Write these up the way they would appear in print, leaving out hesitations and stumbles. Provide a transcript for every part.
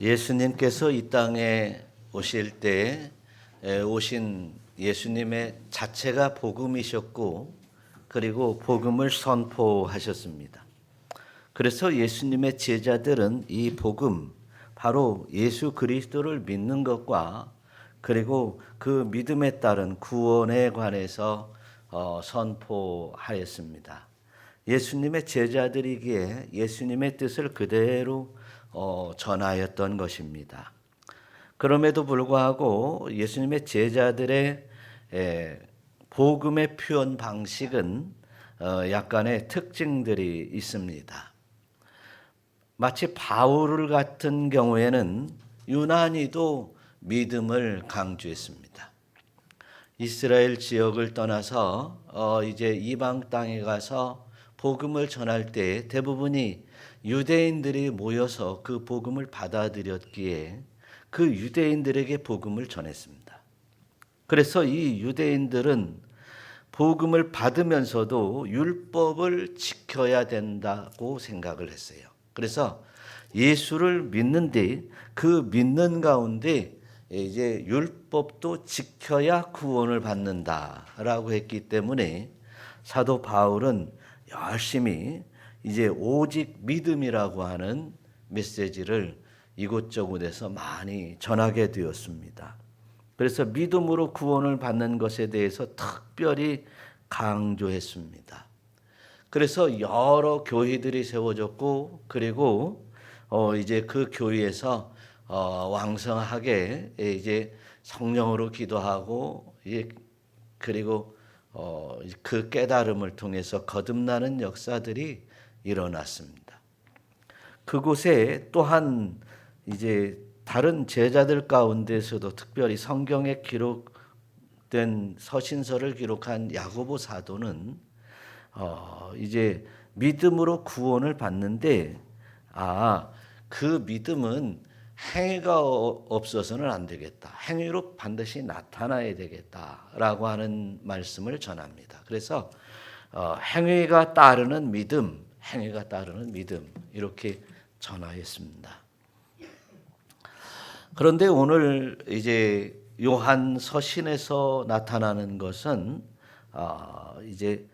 예수님께서 이 땅에 오실 때 오신 예수님의 자체가 복음이셨고 그리고 복음을 선포하셨습니다. 그래서 예수님의 제자들은 이 복음, 바로 예수 그리스도를 믿는 것과 그리고 그 믿음에 따른 구원에 관해서 선포하였습니다. 예수님의 제자들이기에 예수님의 뜻을 그대로 전하였던 것입니다. 그럼에도 불구하고 예수님의 제자들의 복음의 표현 방식은 약간의 특징들이 있습니다. 마치 바울 같은 경우에는 유난히도 믿음을 강조했습니다. 이스라엘 지역을 떠나서 이제 이방 땅에 가서 복음을 전할 때 대부분이 유대인들이 모여서 그 복음을 받아들였기에 그 유대인들에게 복음을 전했습니다. 그래서 이 유대인들은 복음을 받으면서도 율법을 지켜야 된다고 생각을 했어요. 그래서 예수를 믿는데 그 믿는 가운데 이제 율법도 지켜야 구원을 받는다라고 했기 때문에 사도 바울은 열심히 이제 오직 믿음이라고 하는 메시지를 이곳저곳에서 많이 전하게 되었습니다. 그래서 믿음으로 구원을 받는 것에 대해서 특별히 강조했습니다. 그래서 여러 교회들이 세워졌고 그리고 이제 그 교회에서 왕성하게 이제 성령으로 기도하고 그리고 그 깨달음을 통해서 거듭나는 역사들이 일어났습니다. 그곳에 또한 이제 다른 제자들 가운데서도 특별히 성경에 기록된 서신서를 기록한 야고보 사도는 이제 믿음으로 구원을 받는데 그 믿음은 행위가 없어서는 안 되겠다. 행위로 반드시 나타나야 되겠다라고 하는 말씀을 전합니다. 그래서 행위가 따르는 믿음, 행위가 따르는 믿음 이렇게 전하였습니다. 그런데 오늘 이제 요한 서신에서 나타나는 것은 이제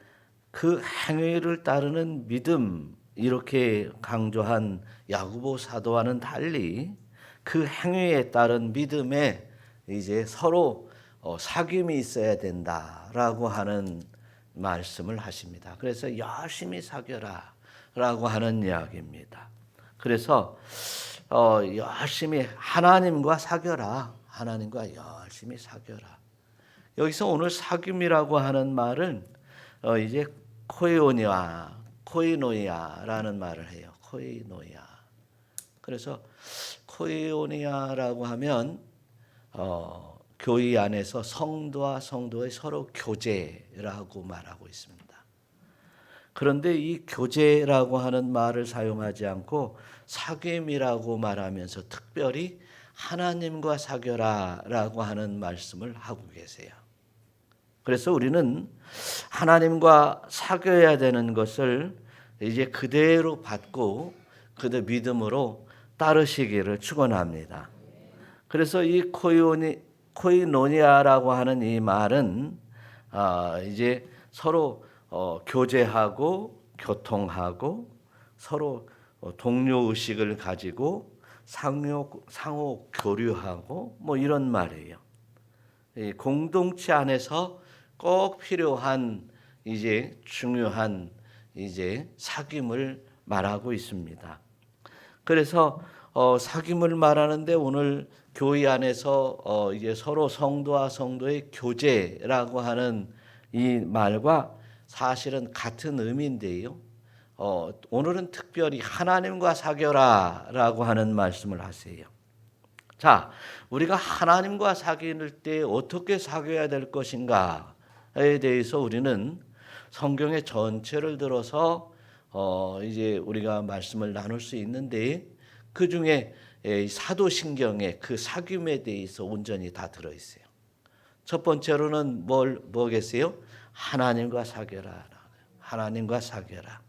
그 행위를 따르는 믿음 이렇게 강조한 야고보 사도와는 달리 그 행위에 따른 믿음에 이제 서로 사귐이 있어야 된다라고 하는 말씀을 하십니다. 그래서 열심히 사귀어라라고 하는 이야기입니다. 그래서 열심히 하나님과 사귀어라. 하나님과 열심히 사귀어라. 여기서 오늘 사귐이라고 하는 말은 이제 코이노이아라는 말을 해요. 코이노이아. 그래서 코이노이아라고 하면 교회 안에서 성도와 성도의 서로 교제라고 말하고 있습니다. 그런데 이 교제라고 하는 말을 사용하지 않고 사귐이라고 말하면서 특별히 하나님과 사귀어라라고 하는 말씀을 하고 계세요. 그래서 우리는 하나님과 사귀어야 되는 것을 이제 그대로 받고 그대로 믿음으로 따르시기를 축원합니다. 그래서 이 코이노니아라고 하는 이 말은 이제 서로 교제하고 교통하고 서로 동료 의식을 가지고 상호 교류하고 뭐 이런 말이에요. 공동체 안에서 꼭 필요한 이제 중요한 이제 사귐을 말하고 있습니다. 그래서 사귐을 말하는데 오늘 교회 안에서 이제 서로 성도와 성도의 교제라고 하는 이 말과 사실은 같은 의미인데요. 오늘은 특별히 하나님과 사귀어라라고 하는 말씀을 하세요. 자, 우리가 하나님과 사귈 때 어떻게 사귀어야 될 것인가에 대해서 우리는 성경의 전체를 들어서 이제 우리가 말씀을 나눌 수 있는데 그 중에 사도신경에 그 사귐에 대해서 온전히 다 들어 있어요. 첫 번째로는 뭐겠어요? 하나님과 사귀어라. 하나님과 사귀어라.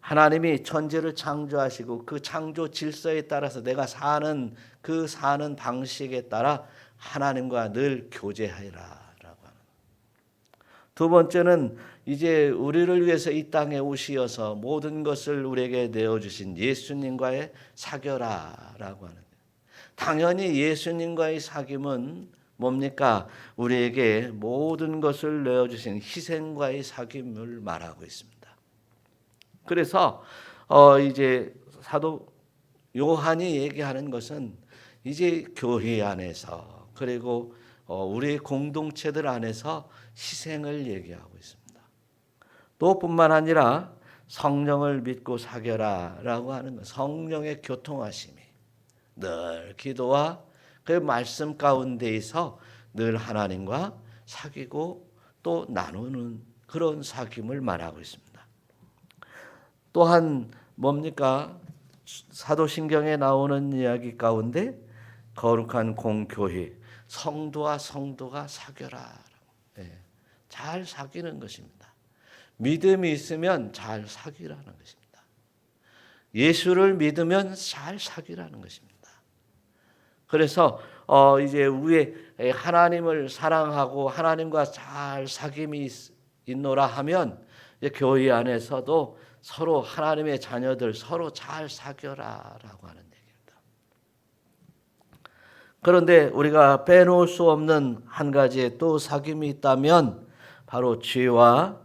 하나님이 천지를 창조하시고 그 창조 질서에 따라서 내가 사는 그 사는 방식에 따라 하나님과 늘 교제하리라. 두 번째는 이제 우리를 위해서 이 땅에 오시어서 모든 것을 우리에게 내어주신 예수님과의 사귑라라고 하는 거예요. 당연히 예수님과의 사귐은 뭡니까? 우리에게 모든 것을 내어주신 희생과의 사귐을 말하고 있습니다. 그래서 이제 사도 요한이 얘기하는 것은 이제 교회 안에서 그리고 우리 공동체들 안에서 희생을 얘기하고 있습니다. 또 뿐만 아니라 성령을 믿고 사귑라라고 하는 것, 성령의 교통하심이 늘 기도와 그 말씀 가운데에서 늘 하나님과 사귀고 또 나누는 그런 사귐을 말하고 있습니다. 또한 뭡니까? 사도신경에 나오는 이야기 가운데 거룩한 공교회, 성도와 성도가 사귑라. 잘 사귀는 것입니다. 믿음이 있으면 잘 사귀라는 것입니다. 예수를 믿으면 잘 사귀라는 것입니다. 그래서 이제 위에 하나님을 사랑하고 하나님과 잘 사귐이 있노라 하면 이제 교회 안에서도 서로 하나님의 자녀들 서로 잘 사귀라라고 하는 얘기입니다. 그런데 우리가 빼놓을 수 없는 한 가지의 또 사귐이 있다면 바로 죄와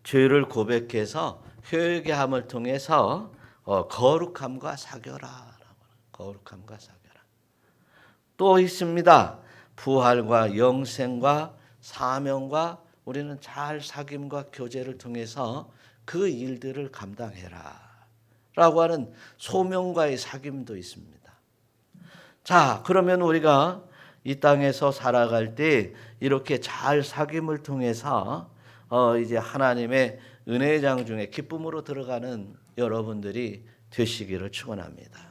죄를 고백해서 회개함을 통해서 거룩함과 사귑라라고 거룩함과 사귑라. 또 있습니다. 부활과 영생과 사명과 우리는 잘 사귐과 교제를 통해서 그 일들을 감당해라라고 하는 소명과의 사귐도 있습니다. 자, 그러면 우리가 이 땅에서 살아갈 때 이렇게 잘 사귐을 통해서 이제 하나님의 은혜의 장 중에 기쁨으로 들어가는 여러분들이 되시기를 축원합니다.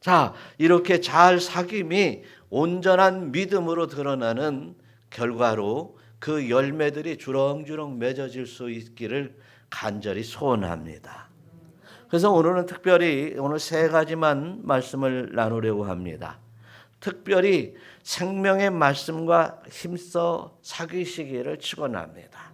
자, 이렇게 잘 사귐이 온전한 믿음으로 드러나는 결과로 그 열매들이 주렁주렁 맺어질 수 있기를 간절히 소원합니다. 그래서 오늘은 특별히 오늘 세 가지만 말씀을 나누려고 합니다. 특별히 생명의 말씀과 힘써 사귀시기를 축원합니다.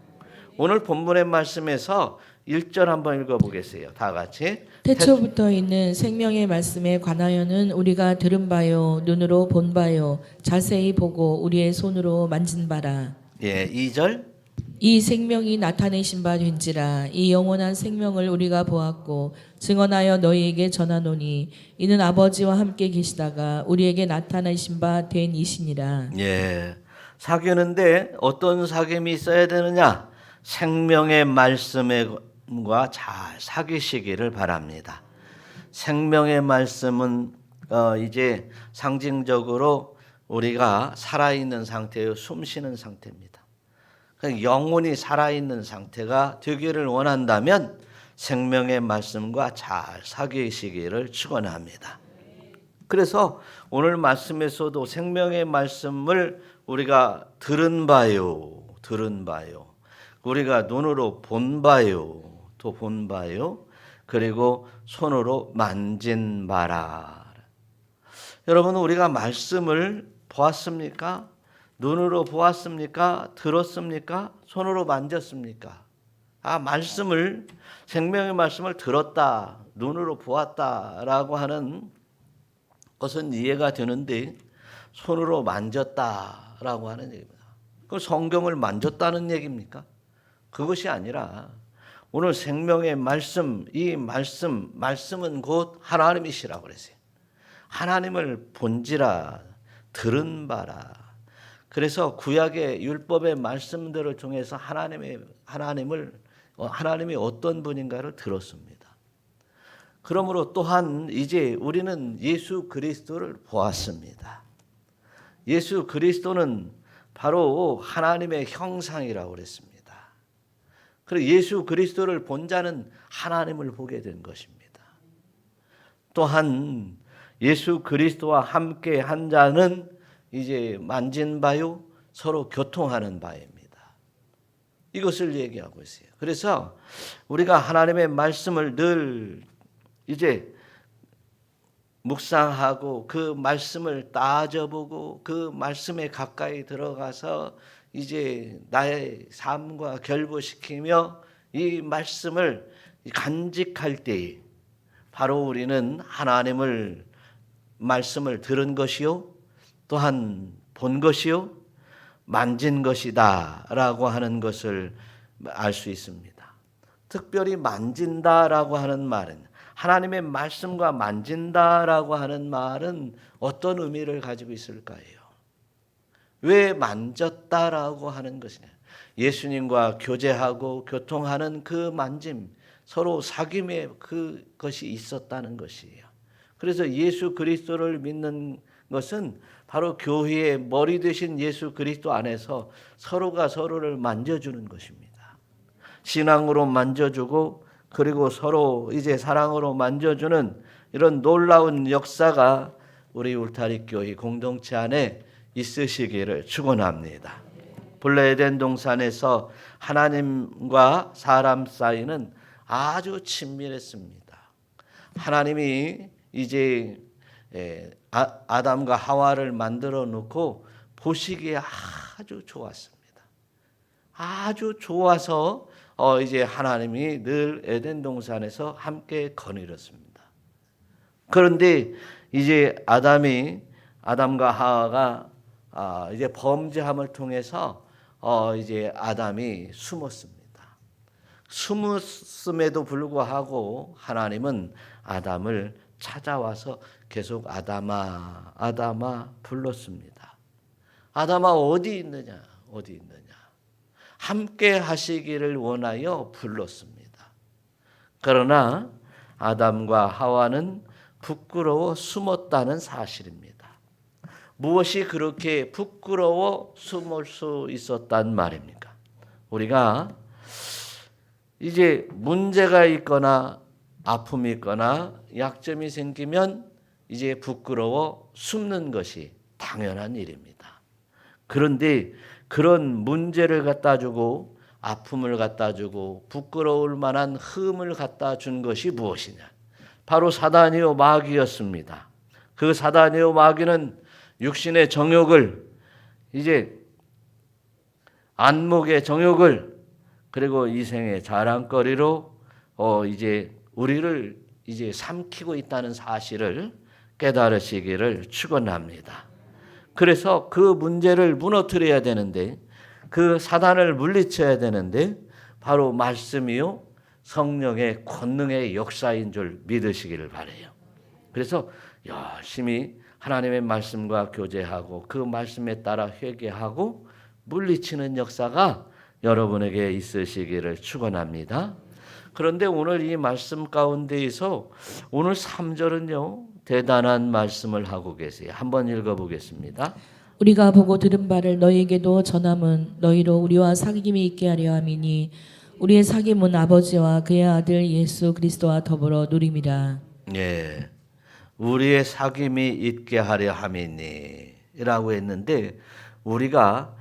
오늘 본문의 말씀에서 1절 한번 읽어보겠어요. 다 같이. 태초부터 있는 생명의 말씀에 관하여는 우리가 들은 바요 눈으로 본 바요 자세히 보고 우리의 손으로 만진 바라. 예, 2절. 이 생명이 나타내신 바 된지라. 이 영원한 생명을 우리가 보았고 증언하여 너희에게 전하노니 이는 아버지와 함께 계시다가 우리에게 나타내신 바 된 이시니라. 예, 사귀는데 어떤 사귐이 있어야 되느냐? 생명의 말씀과 잘 사귀시기를 바랍니다. 생명의 말씀은 이제 상징적으로 우리가 살아있는 상태요, 숨쉬는 상태입니다. 영혼이 살아있는 상태가 되기를 원한다면 생명의 말씀과 잘 사귀시기를 축원합니다. 그래서 오늘 말씀에서도 생명의 말씀을 우리가 들은 바요, 우리가 눈으로 본 바요, 또 본 바요, 그리고 손으로 만진 바라. 여러분, 우리가 말씀을 보았습니까? 눈으로 보았습니까? 들었습니까? 손으로 만졌습니까? 말씀을, 생명의 말씀을 들었다, 눈으로 보았다라고 하는 것은 이해가 되는데 손으로 만졌다라고 하는 얘기입니다. 그 성경을 만졌다는 얘기입니까? 그것이 아니라 오늘 생명의 말씀, 이 말씀은 곧 하나님이시라고 그랬어요. 하나님을 본지라, 들은 바라. 그래서 구약의 율법의 말씀들을 통해서 하나님이 어떤 분인가를 들었습니다. 그러므로 또한 이제 우리는 예수 그리스도를 보았습니다. 예수 그리스도는 바로 하나님의 형상이라고 그랬습니다. 그리고 예수 그리스도를 본 자는 하나님을 보게 된 것입니다. 또한 예수 그리스도와 함께 한 자는 이제 만진 바요, 서로 교통하는 바입니다. 이것을 얘기하고 있어요. 그래서 우리가 하나님의 말씀을 늘 이제 묵상하고 그 말씀을 따져보고 그 말씀에 가까이 들어가서 이제 나의 삶과 결부시키며 이 말씀을 간직할 때 바로 우리는 하나님을 말씀을 들은 것이요 또한 본 것이요 만진 것이다라고 하는 것을 알 수 있습니다. 특별히 만진다라고 하는 말은 하나님의 말씀과 만진다라고 하는 말은 어떤 의미를 가지고 있을까요? 왜 만졌다라고 하는 것이냐? 예수님과 교제하고 교통하는 그 만짐, 서로 사귐의 그것이 있었다는 것이에요. 그래서 예수 그리스도를 믿는 것은 바로 교회의 머리 되신 예수 그리스도 안에서 서로가 서로를 만져주는 것입니다. 신앙으로 만져주고 그리고 서로 이제 사랑으로 만져주는 이런 놀라운 역사가 우리 울타리 교회 공동체 안에 있으시기를 축원합니다. 본래 에덴 동산에서 하나님과 사람 사이는 아주 친밀했습니다. 하나님이 이제 아담과 하와를 만들어 놓고 보시기에 아주 좋았습니다. 아주 좋아서 이제 하나님이 늘 에덴 동산에서 함께 거느렸습니다. 그런데 이제 아담과 하와가 이제 범죄함을 통해서 이제 아담이 숨었습니다. 숨었음에도 불구하고 하나님은 아담을 찾아와서 계속 아담아 아담아 불렀습니다. 아담아 어디 있느냐 어디 있느냐 함께 하시기를 원하여 불렀습니다. 그러나 아담과 하와는 부끄러워 숨었다는 사실입니다. 무엇이 그렇게 부끄러워 숨을 수 있었단 말입니까? 우리가 이제 문제가 있거나 아픔이 있거나 약점이 생기면 이제 부끄러워 숨는 것이 당연한 일입니다. 그런데 그런 문제를 갖다 주고 아픔을 갖다 주고 부끄러울 만한 흠을 갖다 준 것이 무엇이냐? 바로 사단이요 마귀였습니다. 그 사단이요 마귀는 육신의 정욕을 이제 안목의 정욕을 그리고 이생의 자랑거리로 이제 우리를 이제 삼키고 있다는 사실을 깨달으시기를 축원합니다. 그래서 그 문제를 무너뜨려야 되는데 그 사단을 물리쳐야 되는데 바로 말씀이요 성령의 권능의 역사인 줄 믿으시기를 바라요. 그래서 열심히 하나님의 말씀과 교제하고 그 말씀에 따라 회개하고 물리치는 역사가 여러분에게 있으시기를 축원합니다. 그런데 오늘 이 말씀 가운데에서 오늘 3절은요 대단한 말씀을 하고 계세요. 한번 읽어보겠습니다. 우리가 보고 들은 바를 너희에게도 전함은 너희로 우리와 사귐이 있게 하려 함이니 우리의 사귐은 아버지와 그의 아들 예수 그리스도와 더불어 누림이라. 예, 우리의 사귐이 있게 하려 함이니라고 했는데 우리가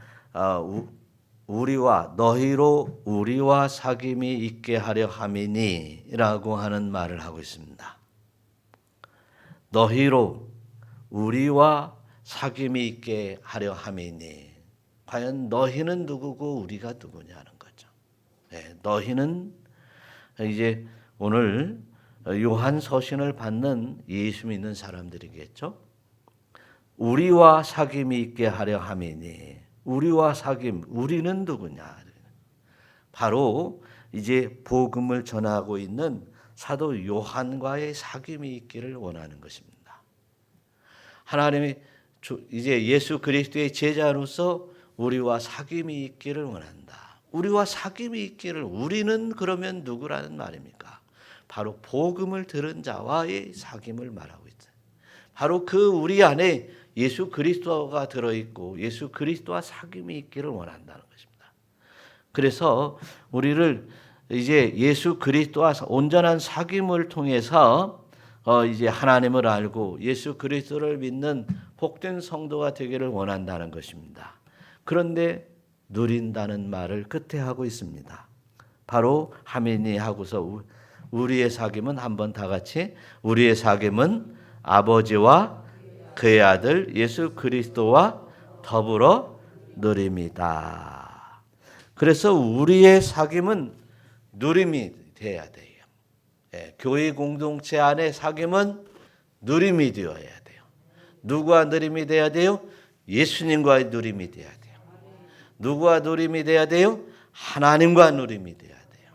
우리와 너희로 우리와 사귐이 있게 하려 함이니라고 하는 말을 하고 있습니다. 너희로 우리와 사귐이 있게 하려 함이니 과연 너희는 누구고 우리가 누구냐는 거죠. 네, 너희는 이제 오늘 요한 서신을 받는 예수 믿는 사람들이겠죠. 우리와 사귐이 있게 하려 함이니 우리와 사귐 우리는 누구냐? 바로 이제 복음을 전하고 있는 사도 요한과의 사귐이 있기를 원하는 것입니다. 하나님이 이제 예수 그리스도의 제자로서 우리와 사귐이 있기를 원한다. 우리와 사귐이 있기를 우리는 그러면 누구라는 말입니까? 바로 복음을 들은 자와의 사귐을 말하고 있어요. 바로 그 우리 안에 예수 그리스도가 들어있고 예수 그리스도와 사귐이 있기를 원한다는 것입니다. 그래서 우리를 이제 예수 그리스도와 온전한 사귐을 통해서 이제 하나님을 알고 예수 그리스도를 믿는 복된 성도가 되기를 원한다는 것입니다. 그런데 누린다는 말을 끝에 하고 있습니다. 바로 하민이 하고서 우리의 사귐은 한번 다 같이 우리의 사귐은 아버지와 그의 아들 예수 그리스도와 더불어 누림이다. 그래서 우리의 사귐은 누림이 돼야 돼요. 교회 공동체 안에 사귐은 누림이 되어야 돼요. 누구와 누림이 돼야 돼요? 예수님과의 누림이 돼야 돼요. 누구와 누림이 돼야 돼요? 하나님과 누림이 돼야 돼요.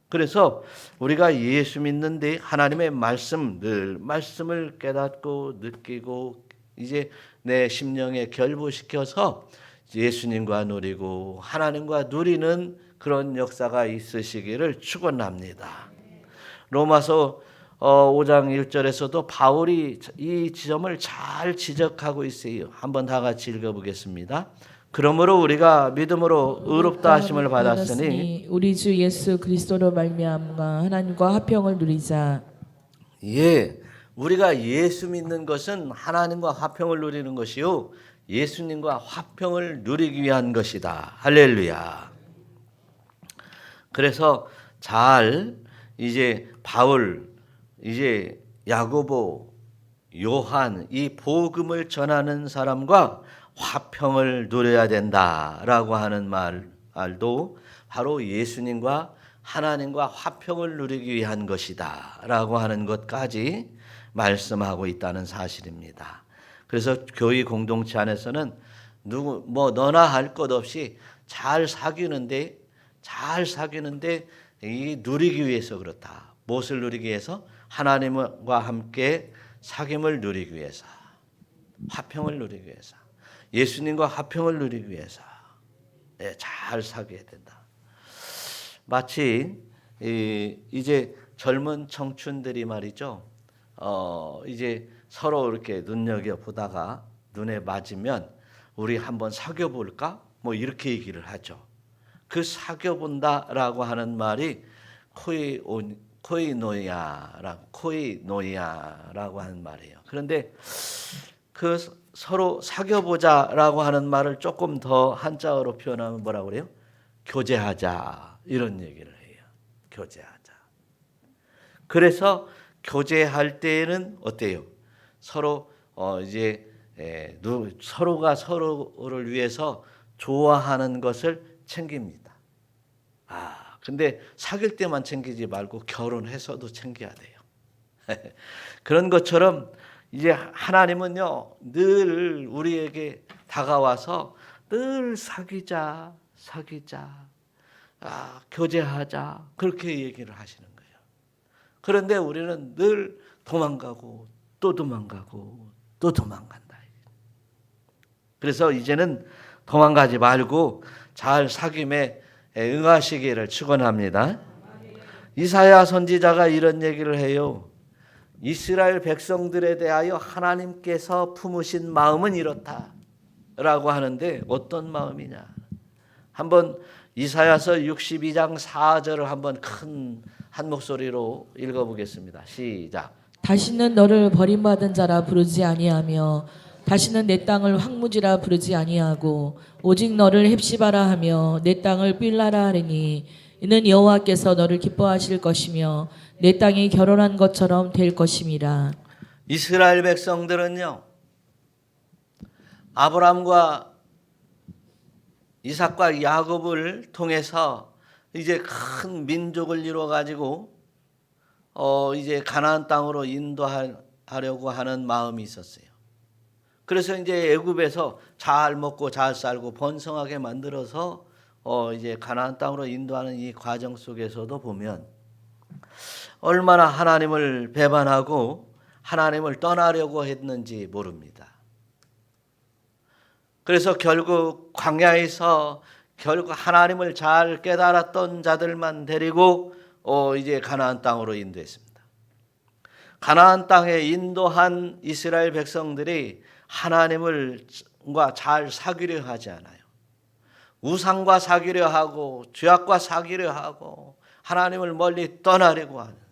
그래서 우리가 예수 믿는데 하나님의 말씀을 깨닫고 느끼고 이제 내 심령에 결부시켜서 예수님과 누리고 하나님과 누리는 그런 역사가 있으시기를 축원합니다. 로마서 5장 1절에서도 바울이 이 지점을 잘 지적하고 있어요. 한번 다 같이 읽어보겠습니다. 그러므로 우리가 믿음으로 의롭다 하심을 받았으니 우리 주 예수 그리스도로 말미암아 하나님과 화평을 누리자. 예, 우리가 예수 믿는 것은 하나님과 화평을 누리는 것이요 예수님과 화평을 누리기 위한 것이다. 할렐루야. 그래서 잘 이제 바울, 이제 야고보, 요한 이 복음을 전하는 사람과 화평을 누려야 된다라고 하는 말도 바로 예수님과 하나님과 화평을 누리기 위한 것이다라고 하는 것까지 말씀하고 있다는 사실입니다. 그래서 교회 공동체 안에서는 너나 할 것 없이 잘 사귀는데 이 누리기 위해서 그렇다. 무엇을 누리기 위해서? 하나님과 함께 사귐을 누리기 위해서, 화평을 누리기 위해서, 예수님과 화평을 누리기 위해서 잘 사귀어야 된다. 마치 이제 젊은 청춘들이 말이죠. 이제 서로 이렇게 눈여겨 보다가 눈에 맞으면 우리 한번 사귀어 볼까? 뭐 이렇게 얘기를 하죠. 그 사귀어 본다라고 하는 말이 코이노이아라고 하는 말이에요. 그런데 그 서로 사귀어 보자라고 하는 말을 조금 더 한자어로 표현하면 뭐라고 그래요? 교제하자 이런 얘기를 해요. 교제하자. 그래서 교제할 때에는 어때요? 서로 서로가 서로를 위해서 좋아하는 것을 챙깁니다. 근데 사귈 때만 챙기지 말고 결혼해서도 챙겨야 돼요. 그런 것처럼 이제 하나님은요 늘 우리에게 다가와서 늘 사귀자, 교제하자 그렇게 얘기를 하시는 거예요. 그런데 우리는 늘 도망가고 또 도망가고 또 도망간다. 그래서 이제는 도망가지 말고 잘 사귐에 응하시기를 축원합니다. 이사야 선지자가 이런 얘기를 해요. 이스라엘 백성들에 대하여 하나님께서 품으신 마음은 이렇다라고 하는데 어떤 마음이냐? 한번 이사야서 62장 4절을 한번 큰 한 목소리로 읽어보겠습니다. 시작. 다시는 너를 버림받은 자라 부르지 아니하며 다시는 내 땅을 황무지라 부르지 아니하고 오직 너를 헵시바라 하며 내 땅을 빌라라 하리니 이는 여호와께서 너를 기뻐하실 것이며 내 땅이 결혼한 것처럼 될 것임이라. 이스라엘 백성들은요 아브라함과 이삭과 야곱을 통해서 이제 큰 민족을 이루어 가지고 이제 가나안 땅으로 인도하려고 하는 마음이 있었어요. 그래서 이제 애굽에서 잘 먹고 잘 살고 번성하게 만들어서 이제 가나안 땅으로 인도하는 이 과정 속에서도 보면 얼마나 하나님을 배반하고 하나님을 떠나려고 했는지 모릅니다. 그래서 결국 광야에서 결국 하나님을 잘 깨달았던 자들만 데리고 이제 가나안 땅으로 인도했습니다. 가나안 땅에 인도한 이스라엘 백성들이 하나님과 잘 사귀려 하지 않아요. 우상과 사귀려 하고 죄악과 사귀려 하고 하나님을 멀리 떠나려고 하는 거예요.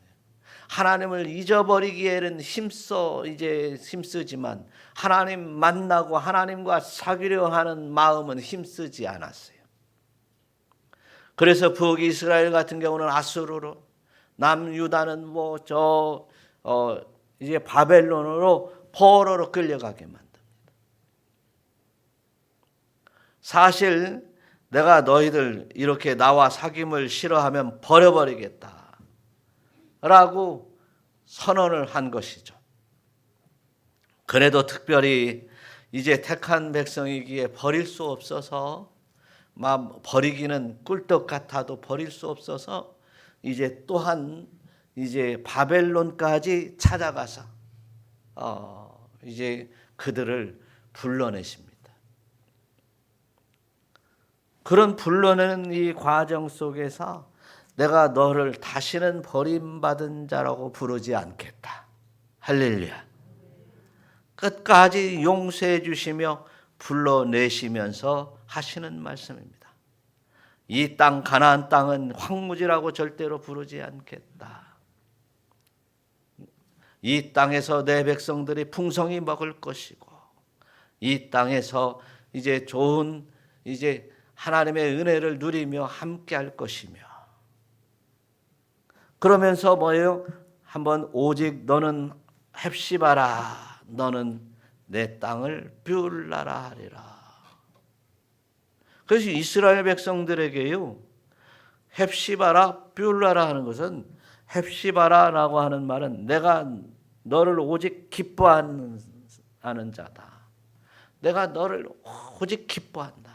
하나님을 잊어버리기에는 힘쓰지만 하나님 만나고 하나님과 사귀려 하는 마음은 힘쓰지 않았어요. 그래서 북이스라엘 같은 경우는 아수르로, 남유다는 이제 바벨론으로 포로로 끌려가게 만듭니다. 사실 내가 너희들 이렇게 나와 사귐을 싫어하면 버려버리겠다 라고 선언을 한 것이죠. 그래도 특별히 이제 택한 백성이기에 버릴 수 없어서, 버리기는 꿀떡 같아도 버릴 수 없어서 이제 또한 이제 바벨론까지 찾아가서 이제 그들을 불러내십니다. 그런 불러내는 이 과정 속에서 내가 너를 다시는 버림받은 자라고 부르지 않겠다. 할렐루야. 끝까지 용서해 주시며 불러내시면서 하시는 말씀입니다. 이 땅, 가나안 땅은 황무지라고 절대로 부르지 않겠다. 이 땅에서 내 백성들이 풍성히 먹을 것이고, 이 땅에서 이제 좋은 이제 하나님의 은혜를 누리며 함께 할 것이며, 그러면서 뭐예요? 한번 오직 너는 헵시바라, 너는 내 땅을 뷰울라라 하리라. 그래서 이스라엘 백성들에게요, 헵시바라 뷰울라라 하는 것은, 헵시바라라고 하는 말은 내가 너를 오직 기뻐하는 자다. 내가 너를 오직 기뻐한다.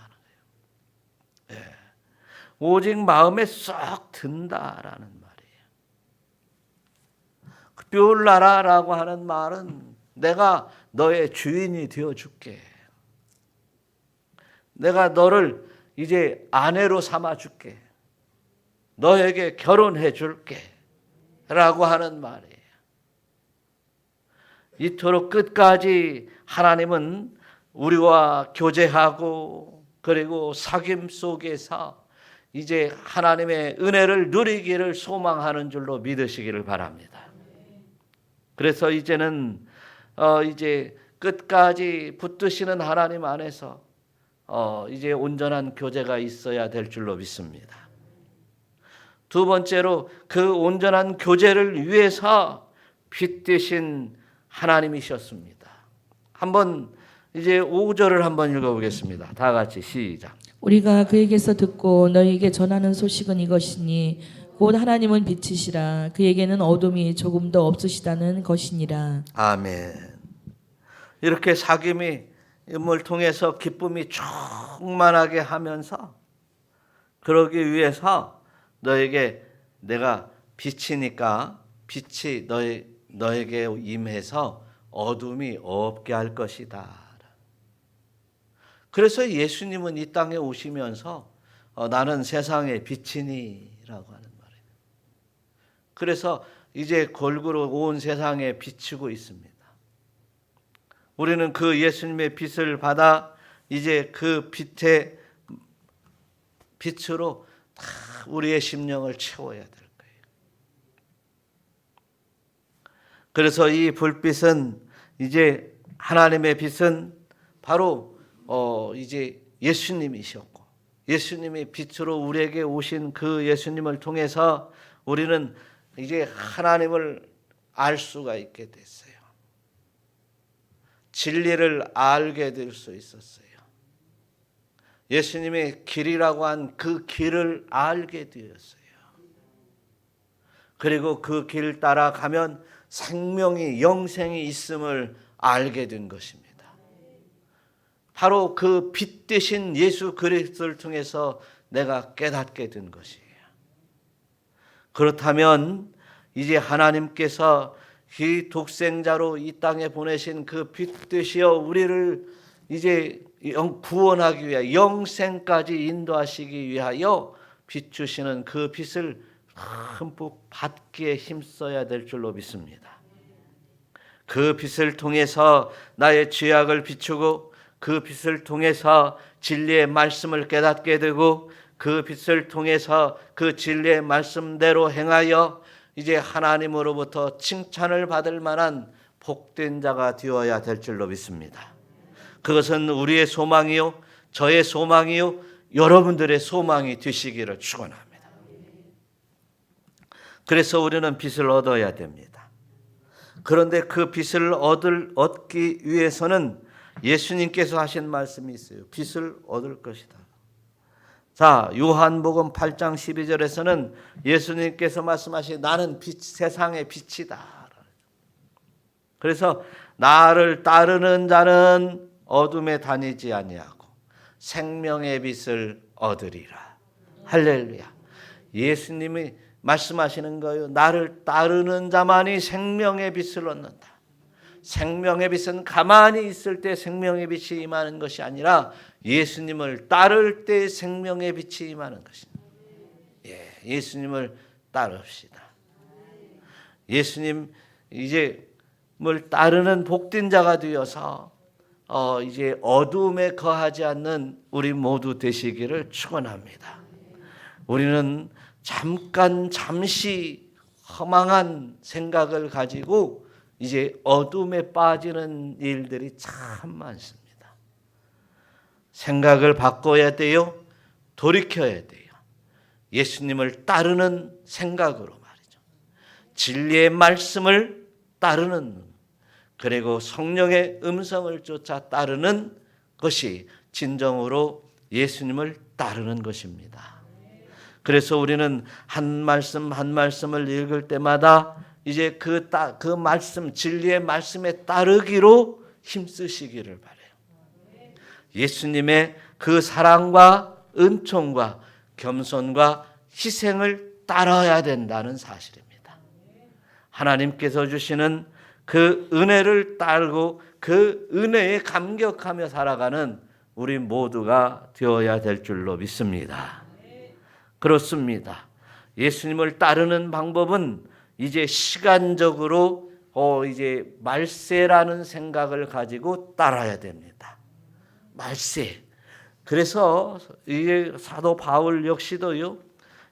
오직 마음에 쏙 든다라는 말이에요. 뷰울라라라고 하는 말은 내가 너의 주인이 되어줄게. 내가 너를 이제 아내로 삼아줄게. 너에게 결혼해 줄게. 라고 하는 말이에요. 이토록 끝까지 하나님은 우리와 교제하고 그리고 사귐 속에서 이제 하나님의 은혜를 누리기를 소망하는 줄로 믿으시기를 바랍니다. 그래서 이제는 이제 끝까지 붙드시는 하나님 안에서 이제 온전한 교제가 있어야 될 줄로 믿습니다. 두 번째로 그 온전한 교제를 위해서 빚되신 하나님이셨습니다. 한번 이제 5절을 한번 읽어보겠습니다. 다 같이 시작. 우리가 그에게서 듣고 너희에게 전하는 소식은 이것이니 곧 하나님은 빛이시라 그에게는 어둠이 조금도 없으시다는 것이니라. 아멘. 이렇게 사귐을 통해서 기쁨이 충만하게 하면서, 그러기 위해서 너에게 내가 빛이니까 빛이 너에게 임해서 어둠이 없게 할 것이다. 그래서 예수님은 이 땅에 오시면서 나는 세상의 빛이니 라고 하는 말이에요. 그래서 이제 골고루 온 세상에 비추고 있습니다. 우리는 그 예수님의 빛을 받아 이제 그 빛의 빛으로 다 우리의 심령을 채워야 될 거예요. 그래서 이 불빛은, 이제 하나님의 빛은 바로 이제 예수님이셨고, 예수님이 빛으로 우리에게 오신 그 예수님을 통해서 우리는 이제 하나님을 알 수가 있게 됐어요. 진리를 알게 될 수 있었어요. 예수님의 길이라고 한 그 길을 알게 되었어요. 그리고 그 길 따라가면 생명이, 영생이 있음을 알게 된 것입니다. 바로 그 빛 되신 예수 그리스도를 통해서 내가 깨닫게 된 것이에요. 그렇다면 이제 하나님께서 이 독생자로 이 땅에 보내신 그 빛 되시어 우리를 이제 구원하기 위하여, 영생까지 인도하시기 위하여 비추시는 그 빛을 흠뻑 받기에 힘써야 될 줄로 믿습니다. 그 빛을 통해서 나의 죄악을 비추고, 그 빛을 통해서 진리의 말씀을 깨닫게 되고, 그 빛을 통해서 그 진리의 말씀대로 행하여 이제 하나님으로부터 칭찬을 받을 만한 복된 자가 되어야 될 줄로 믿습니다. 그것은 우리의 소망이요, 저의 소망이요, 여러분들의 소망이 되시기를 축원합니다. 그래서 우리는 빛을 얻어야 됩니다. 그런데 그 빛을 얻기 위해서는 예수님께서 하신 말씀이 있어요. 빛을 얻을 것이다. 자, 요한복음 8장 12절에서는 예수님께서 말씀하신 나는 빛, 세상의 빛이다. 그래서 나를 따르는 자는 어둠에 다니지 아니하고 생명의 빛을 얻으리라. 할렐루야. 예수님이 말씀하시는 거예요. 나를 따르는 자만이 생명의 빛을 얻는다. 생명의 빛은 가만히 있을 때 생명의 빛이 임하는 것이 아니라 예수님을 따를 때 생명의 빛이 임하는 것입니다. 예수님을 따릅시다. 예수님 이제를 따르는 복된 자가 되어서 이제 어둠에 거하지 않는 우리 모두 되시기를 축원합니다. 우리는 잠시 허망한 생각을 가지고 이제 어둠에 빠지는 일들이 참 많습니다. 생각을 바꿔야 돼요. 돌이켜야 돼요. 예수님을 따르는 생각으로 말이죠. 진리의 말씀을 따르는, 그리고 성령의 음성을 쫓아 따르는 것이 진정으로 예수님을 따르는 것입니다. 그래서 우리는 한 말씀 한 말씀을 읽을 때마다 이제 그 말씀, 진리의 말씀에 따르기로 힘쓰시기를 바라요. 예수님의 그 사랑과 은총과 겸손과 희생을 따라야 된다는 사실입니다. 하나님께서 주시는 그 은혜를 따르고 그 은혜에 감격하며 살아가는 우리 모두가 되어야 될 줄로 믿습니다. 그렇습니다. 예수님을 따르는 방법은 이제 시간적으로 이제 말세라는 생각을 가지고 따라야 됩니다. 말세. 그래서 이게 사도 바울 역시도요,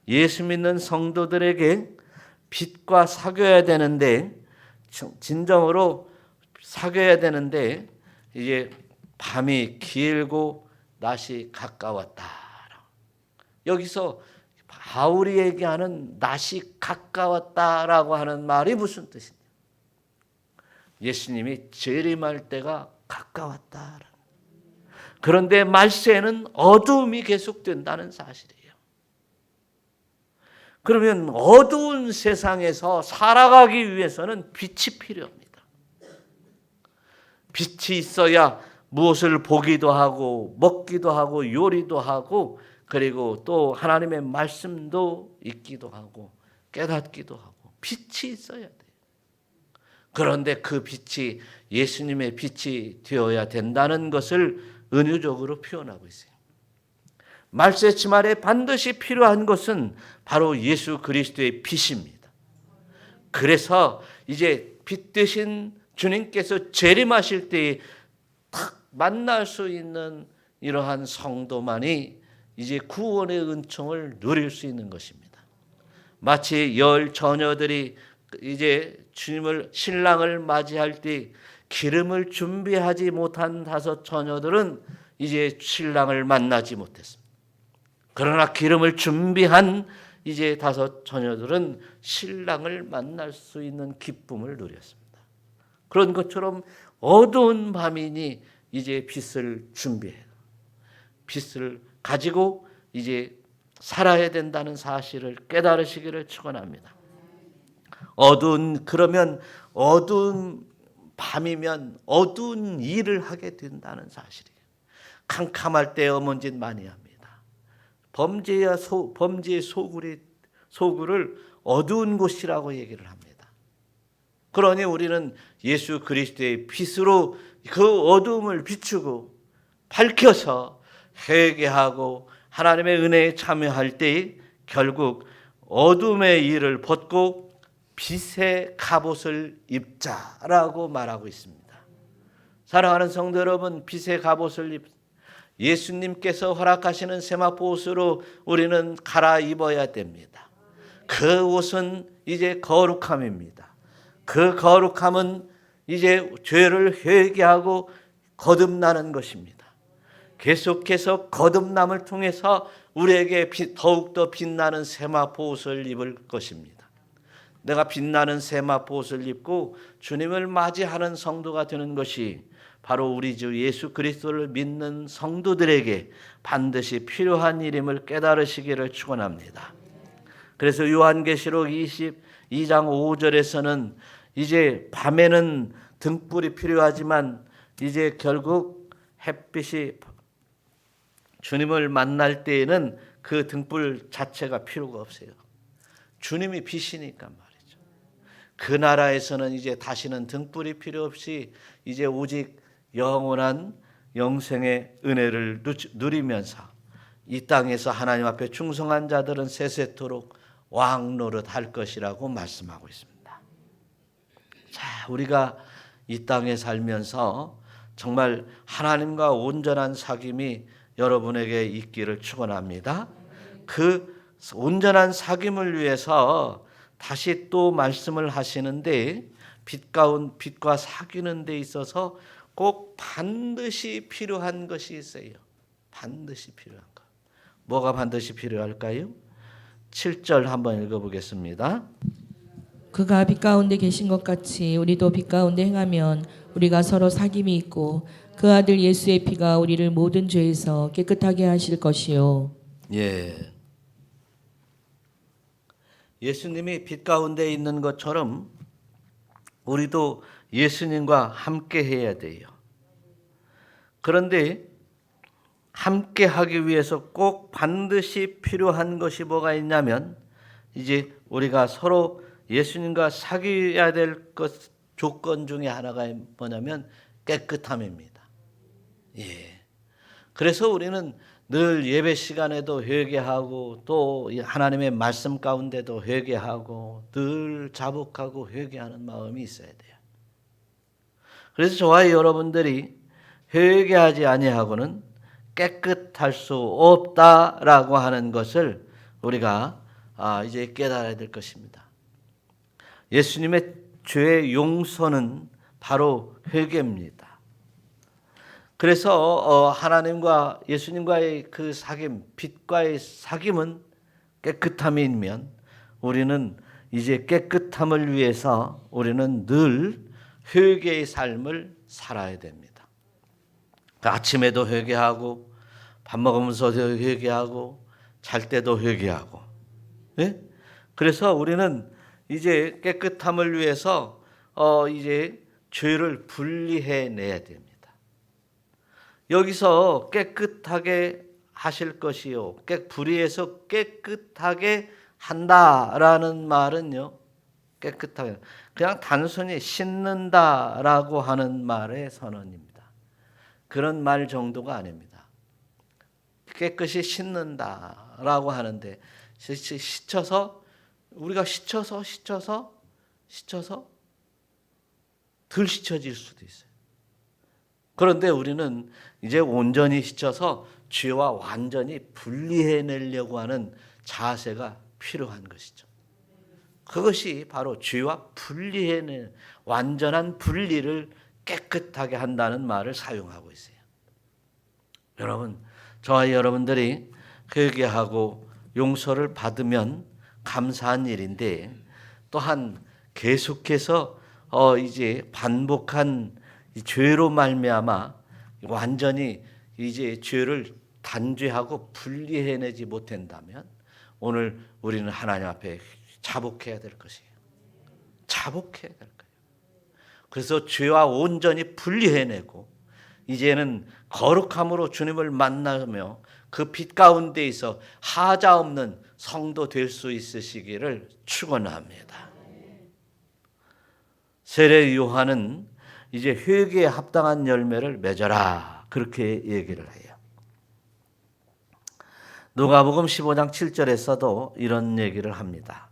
예수 믿는 성도들에게 빛과 사귀어야 되는데, 진정으로 사귀어야 되는데 이제 밤이 길고 낮이 가까웠다. 여기서 바울이 얘기하는 낮이 가까웠다라고 하는 말이 무슨 뜻이냐? 예수님이 재림할 때가 가까웠다. 그런데 말세에는 어두움이 계속된다는 사실이에요. 그러면 어두운 세상에서 살아가기 위해서는 빛이 필요합니다. 빛이 있어야 무엇을 보기도 하고 먹기도 하고 요리도 하고, 그리고 또 하나님의 말씀도 읽기도 하고 깨닫기도 하고 빛이 있어야 돼요. 그런데 그 빛이 예수님의 빛이 되어야 된다는 것을 은유적으로 표현하고 있어요. 말세치말에 반드시 필요한 것은 바로 예수 그리스도의 빛입니다. 그래서 이제 빛 되신 주님께서 재림하실 때 딱 만날 수 있는 이러한 성도만이 이제 구원의 은총을 누릴 수 있는 것입니다. 마치 10 처녀들이 이제 주님을, 신랑을 맞이할 때 기름을 준비하지 못한 5 처녀들은 이제 신랑을 만나지 못했습니다. 그러나 기름을 준비한 이제 5 처녀들은 신랑을 만날 수 있는 기쁨을 누렸습니다. 그런 것처럼 어두운 밤이니 이제 빛을 준비해요. 빛을 가지고 이제 살아야 된다는 사실을 깨달으시기를 축원합니다. 그러면 어두운 밤이면 어두운 일을 하게 된다는 사실이에요. 캄캄할 때 어먼짓 많이 합니다. 범죄의 소굴을 어두운 곳이라고 얘기를 합니다. 그러니 우리는 예수 그리스도의 빛으로 그 어두움을 비추고 밝혀서 회개하고 하나님의 은혜에 참여할 때 결국 어둠의 일을 벗고 빛의 갑옷을 입자라고 말하고 있습니다. 사랑하는 성도 여러분, 빛의 갑옷을 예수님께서 허락하시는 세마포 옷으로 우리는 갈아입어야 됩니다. 그 옷은 이제 거룩함입니다. 그 거룩함은 이제 죄를 회개하고 거듭나는 것입니다. 계속해서 거듭남을 통해서 우리에게 더욱더 빛나는 세마포 옷을 입을 것입니다. 내가 빛나는 세마포 옷을 입고 주님을 맞이하는 성도가 되는 것이 바로 우리 주 예수 그리스도를 믿는 성도들에게 반드시 필요한 일임을 깨달으시기를 축원합니다. 그래서 요한계시록 22장 5절에서는 이제 밤에는 등불이 필요하지만 이제 결국 햇빛이 주님을 만날 때에는 그 등불 자체가 필요가 없어요. 주님이 빛이니까 말이죠. 그 나라에서는 이제 다시는 등불이 필요 없이 이제 오직 영원한 영생의 은혜를 누리면서 이 땅에서 하나님 앞에 충성한 자들은 세세토록 왕노릇 할 것이라고 말씀하고 있습니다. 자, 우리가 이 땅에 살면서 정말 하나님과 온전한 사귐이 여러분에게 있기를 축원합니다. 그 온전한 사귐을 위해서 다시 또 말씀을 하시는데 빛과 사귀는 데 있어서 꼭 반드시 필요한 것이 있어요. 반드시 필요한 것. 뭐가 반드시 필요할까요? 7절 한번 읽어보겠습니다. 그가 빛 가운데 계신 것 같이 우리도 빛 가운데 행하면 우리가 서로 사귐이 있고 그 아들 예수의 피가 우리를 모든 죄에서 깨끗하게 하실 것이요. 예. 예수님이 빛 가운데 있는 것처럼 우리도 예수님과 함께 해야 돼요. 그런데 함께 하기 위해서 꼭 반드시 필요한 것이 뭐가 있냐면 이제 우리가 서로 예수님과 사귀어야 될 것 조건 중에 하나가 뭐냐면 깨끗함입니다. 예. 그래서 우리는 늘 예배 시간에도 회개하고 또 하나님의 말씀 가운데도 회개하고 늘 자복하고 회개하는 마음이 있어야 돼요. 그래서 저와 여러분들이 회개하지 아니하고는 깨끗할 수 없다라고 하는 것을 우리가 이제 깨달아야 될 것입니다. 예수님의 죄의 용서는 바로 회개입니다. 그래서 하나님과 예수님과의 그 사귐, 빛과의 사귐은 깨끗함이면 우리는 이제 깨끗함을 위해서 우리는 늘 회개의 삶을 살아야 됩니다. 아침에도 회개하고 밥 먹으면서도 회개하고 잘 때도 회개하고. 네? 그래서 우리는 이제 깨끗함을 위해서 이제 죄를 분리해 내야 됩니다. 여기서 깨끗하게 하실 것이요. 불의해서 깨끗하게 한다라는 말은요. 깨끗하게 그냥 단순히 씻는다라고 하는 말의 선언입니다. 그런 말 정도가 아닙니다. 깨끗이 씻는다라고 하는데 씻어서 우리가 씻어서 덜 씻어질 수도 있어요. 그런데 우리는 이제 온전히 씻어서 죄와 완전히 분리해내려고 하는 자세가 필요한 것이죠. 그것이 바로 죄와 분리해내는 완전한 분리를 깨끗하게 한다는 말을 사용하고 있어요. 여러분, 저와 여러분들이 회개하고 용서를 받으면 감사한 일인데 또한 계속해서 이제 반복한 이 죄로 말미암아 완전히 이제 죄를 단죄하고 분리해내지 못한다면 오늘 우리는 하나님 앞에 자복해야 될 것이에요. 자복해야 될 거예요. 그래서 죄와 온전히 분리해내고 이제는 거룩함으로 주님을 만나며 그 빛 가운데 있어 하자 없는 성도 될 수 있으시기를 축원합니다. 세례 요한은 이제 회개에 합당한 열매를 맺어라 그렇게 얘기를 해요. 누가복음 15장 7절에서도 이런 얘기를 합니다.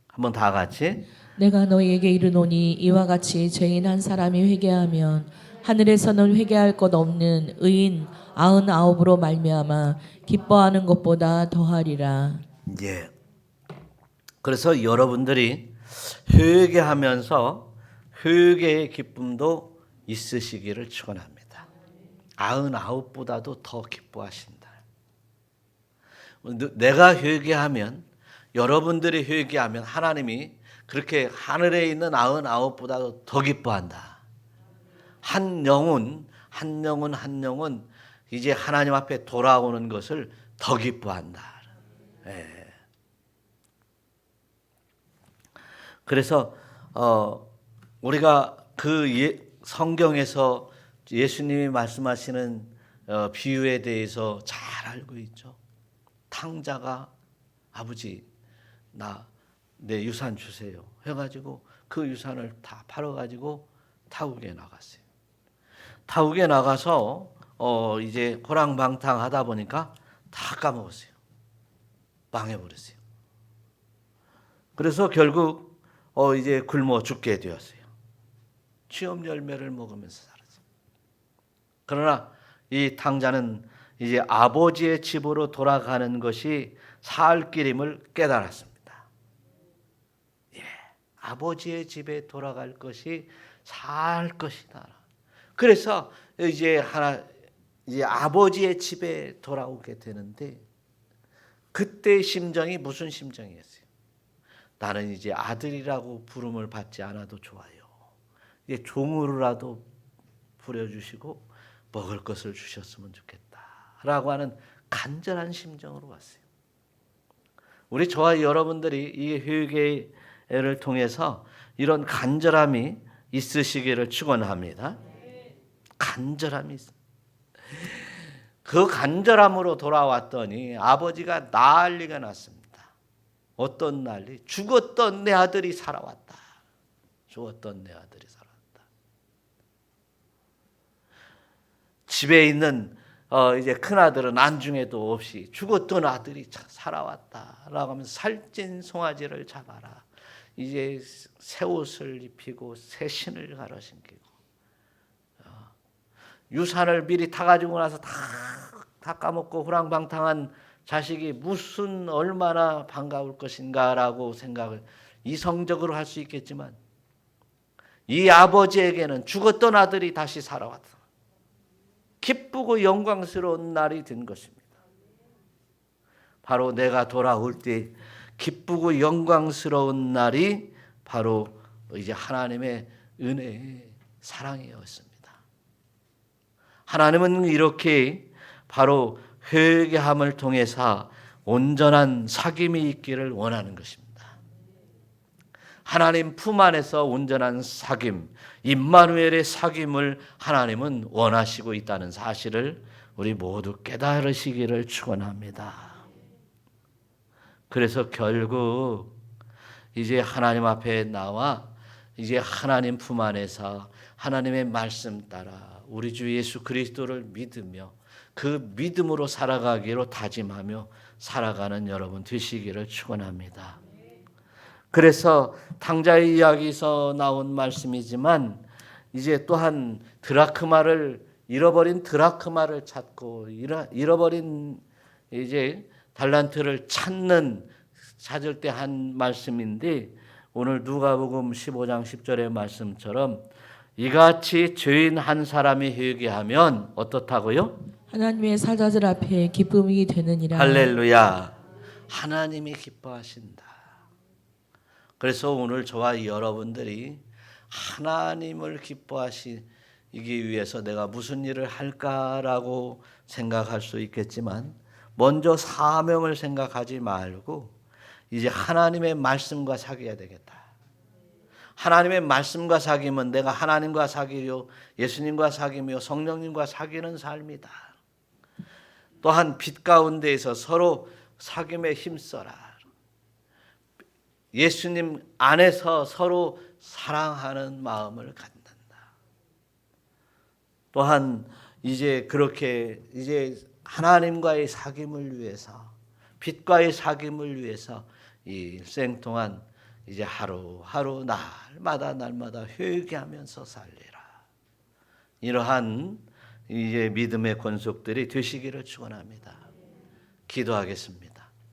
한번 다 같이 내가 너희에게 이르노니 이와 같이 죄인 한 사람이 회개하면 하늘에서는 회개할 것 없는 의인 99으로 말미암아 기뻐하는 것보다 더하리라. 예. 그래서 여러분들이 회개하면서 회개의 기쁨도 있으시기를 축원합니다. 99보다도 더 기뻐하신다. 내가 회개하면, 여러분들이 회개하면 하나님이 그렇게 하늘에 있는 99보다도 더 기뻐한다. 한 영혼 이제 하나님 앞에 돌아오는 것을 더 기뻐한다. 예. 그래서 우리가 성경에서 예수님이 말씀하시는 비유에 대해서 잘 알고 있죠. 탕자가 아버지 내 유산 주세요 해가지고 그 유산을 다 팔아가지고 타국에 나갔어요. 타국에 나가서 이제 호랑방탕하다 보니까 다 까먹었어요. 망해버렸어요. 그래서 결국 이제 굶어 죽게 되었어요. 취업 열매를 먹으면서 살았어요. 그러나 이 탕자는 이제 아버지의 집으로 돌아가는 것이 살 길임을 깨달았습니다. 아버지의 집에 돌아갈 것이 살 것이다. 그래서 이제 아버지의 집에 돌아오게 되는데, 그때 심정이 무슨 심정이었어요? 나는 이제 아들이라고 부름을 받지 않아도 좋아요. 이제 종으로라도 부려주시고 먹을 것을 주셨으면 좋겠다라고 하는 간절한 심정으로 왔어요. 우리 저와 여러분들이 이 회개를 통해서 이런 간절함이 있으시기를 축원합니다. 간절함이 있습니다. 그 간절함으로 돌아왔더니 아버지가 난리가 났습니다. 어떤 난리? 죽었던 내 아들이 살아왔다. 죽었던 내 아들이 살아왔다. 집에 있는 이제 큰 아들은 안중에도 없이 죽었던 아들이 살아왔다라고 하면서 살찐 송아지를 잡아라. 이제 새 옷을 입히고 새 신을 갈아 신기고 유산을 미리 타가지고 나서 다 까먹고 후랑방탕한 자식이 무슨 얼마나 반가울 것인가라고 생각을 이성적으로 할 수 있겠지만, 이 아버지에게는 죽었던 아들이 다시 살아왔다. 기쁘고 영광스러운 날이 된 것입니다. 바로 내가 돌아올 때 기쁘고 영광스러운 날이 바로 이제 하나님의 은혜의 사랑이었습니다. 하나님은 이렇게 바로 회개함을 통해서 온전한 사귐이 있기를 원하는 것입니다. 하나님 품 안에서 온전한 사귐, 임마누엘의 사귐을 하나님은 원하시고 있다는 사실을 우리 모두 깨달으시기를 축원합니다. 그래서 결국 이제 하나님 앞에 나와 이제 하나님 품 안에서 하나님의 말씀 따라 우리 주 예수 그리스도를 믿으며 그 믿음으로 살아가기로 다짐하며 살아가는 여러분 되시기를 축원합니다. 그래서 탕자의 이야기에서 나온 말씀이지만 이제 또한 잃어버린 드라크마를 찾고 잃어버린 이제 달란트를 찾을 때 한 말씀인데, 오늘 누가복음 15장 10절의 말씀처럼 이같이 죄인 한 사람이 회개하면 어떻다고요? 하나님의 사자들 앞에 기쁨이 되느니라. 할렐루야. 하나님이 기뻐하신다. 그래서 오늘 저와 여러분들이 하나님을 기뻐하시기 위해서 내가 무슨 일을 할까라고 생각할 수 있겠지만, 먼저 사명을 생각하지 말고 이제 하나님의 말씀과 사귀어야 되겠다. 하나님의 말씀과 사귀면 내가 하나님과 사귀려 예수님과 사귀며 성령님과 사귀는 삶이다. 또한 빛 가운데에서 서로 사귐에 힘써라. 예수님 안에서 서로 사랑하는 마음을 갖는다. 또한 이제 그렇게 이제 하나님과의 사귐을 위해서, 빛과의 사귐을 위해서 이 일생 동안 이제 하루하루 날마다 회개하면서 살리라. 이러한 이제 믿음의 권속들이 되시기를 축원합니다. 기도하겠습니다.